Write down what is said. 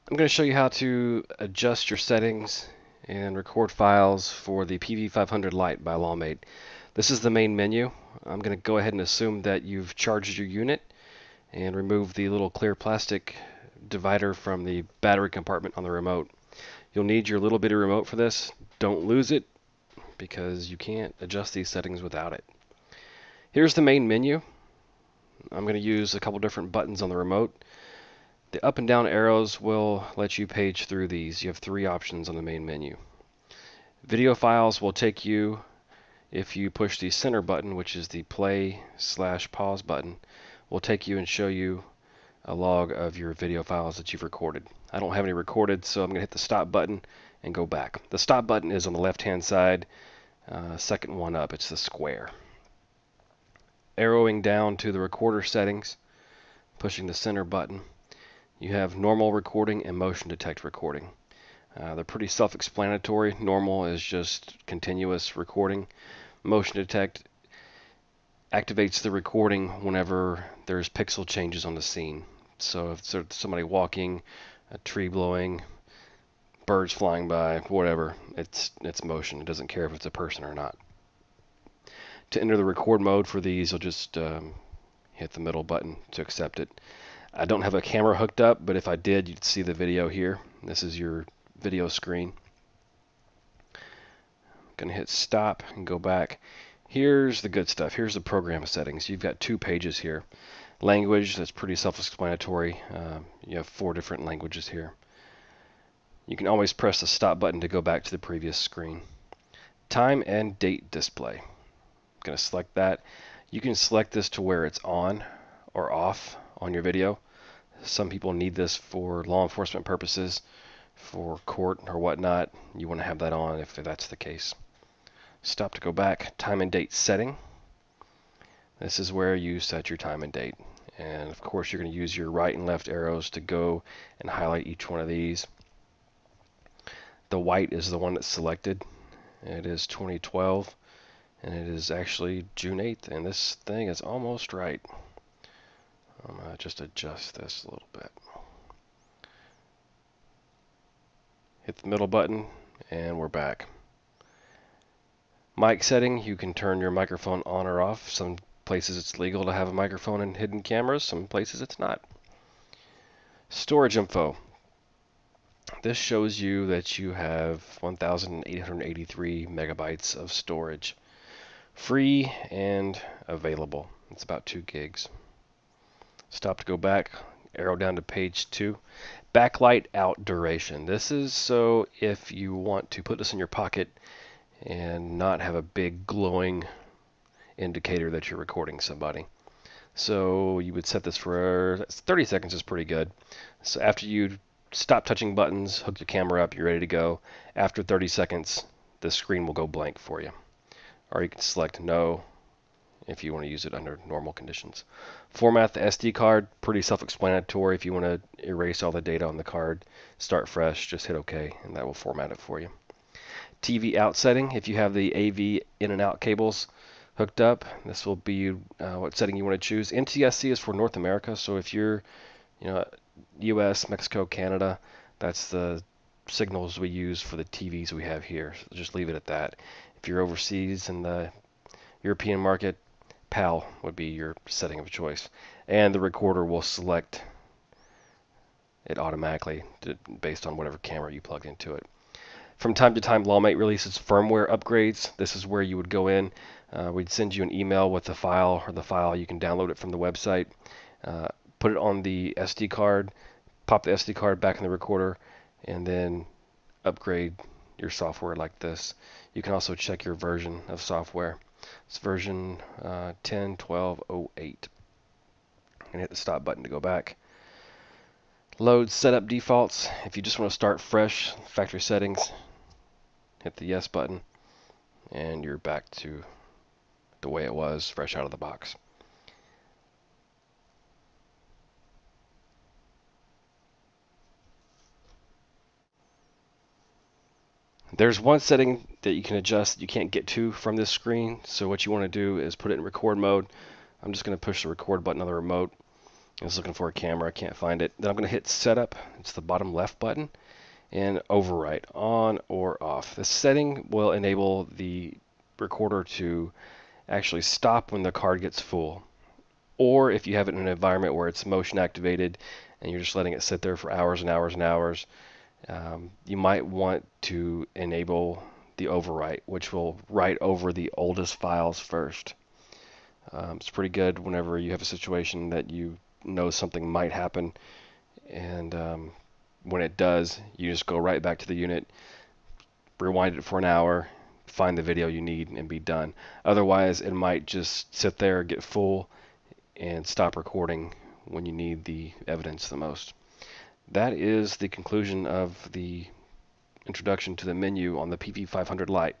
I'm going to show you how to adjust your settings and record files for the PV500 Lite by Lawmate. This is the main menu. I'm going to go ahead and assume that you've charged your unit and remove the little clear plastic divider from the battery compartment on the remote. You'll need your little bitty remote for this. Don't lose it because you can't adjust these settings without it. Here's the main menu. I'm going to use a couple different buttons on the remote. The up and down arrows will let you page through these. You have three options on the main menu. Video files will take you, if you push the center button, which is the play/pause button, will take you and show you a log of your video files that you've recorded. I don't have any recorded, so I'm going to hit the stop button and go back. The stop button is on the left-hand side, second one up. It's the square. Arrowing down to the recorder settings, pushing the center button. You have normal recording and motion detect recording. They're pretty self-explanatory. Normal is just continuous recording. Motion detect activates the recording whenever there's pixel changes on the scene. So if there's somebody walking, a tree blowing, birds flying by, whatever, it's motion. It doesn't care if it's a person or not. To enter the record mode for these, you'll just hit the middle button to accept it. I don't have a camera hooked up, but if I did, you'd see the video here. This is your video screen. I'm going to hit stop and go back. Here's the good stuff. Here's the program settings. You've got 2 pages here. Language, that's pretty self-explanatory. You have 4 different languages here. You can always press the stop button to go back to the previous screen. Time and date display. I'm going to select that. You can select this to where it's on or off on your video. Some people need this for law enforcement purposes, for court or whatnot. You want to have that on if that's the case. Stop to go back. Time and date setting. This is where you set your time and date. And of course, you're going to use your right and left arrows to go and highlight each one of these. The white is the one that's selected. It is 2012, and it is actually June 8th, and this thing is almost right. I'm going to just adjust this a little bit. Hit the middle button, and we're back. Mic setting, you can turn your microphone on or off. Some places it's legal to have a microphone in hidden cameras, some places it's not. Storage info. This shows you that you have 1,883 megabytes of storage. Free and available. It's about 2 gigs. Stop to go back, arrow down to page 2. Backlight out duration. This is so if you want to put this in your pocket and not have a big glowing indicator that you're recording somebody. So you would set this for 30 seconds is pretty good. So after you stop touching buttons, hook your camera up, you're ready to go. After 30 seconds, the screen will go blank for you. Or you can select no if you want to use it under normal conditions. Format the SD card, pretty self-explanatory. If you want to erase all the data on the card, start fresh, just hit OK, and that will format it for you. TV out setting, if you have the AV in and out cables hooked up, this will be what setting you want to choose. NTSC is for North America, so if you're US, Mexico, Canada, that's the signals we use for the TVs we have here. So just leave it at that. If you're overseas in the European market, PAL would be your setting of choice. And the recorder will select it automatically based on whatever camera you plug into it. From time to time, Lawmate releases firmware upgrades. This is where you would go in. We'd send you an email with the file, or the file, you can download it from the website, put it on the SD card, pop the SD card back in the recorder, and then upgrade your software like this. You can also check your version of software. It's version 10.12.08. And hit the stop button to go back. Load setup defaults. If you just want to start fresh, factory settings, hit the yes button, and you're back to the way it was, fresh out of the box. There's one setting that you can adjust that you can't get to from this screen. So what you want to do is put it in record mode. I'm just going to push the record button on the remote. I was looking for a camera, I can't find it. Then I'm going to hit Setup, it's the bottom left button, and Overwrite, on or off. The setting will enable the recorder to actually stop when the card gets full. Or if you have it in an environment where it's motion activated and you're just letting it sit there for hours and hours and hours, you might want to enable the overwrite, which will write over the oldest files first. It's pretty good whenever you have a situation that you know something might happen, and when it does, you just go right back to the unit, rewind it for an hour, find the video you need, and be done. Otherwise, it might just sit there, get full, and stop recording when you need the evidence the most. That is the conclusion of the introduction to the menu on the PV500 Lite.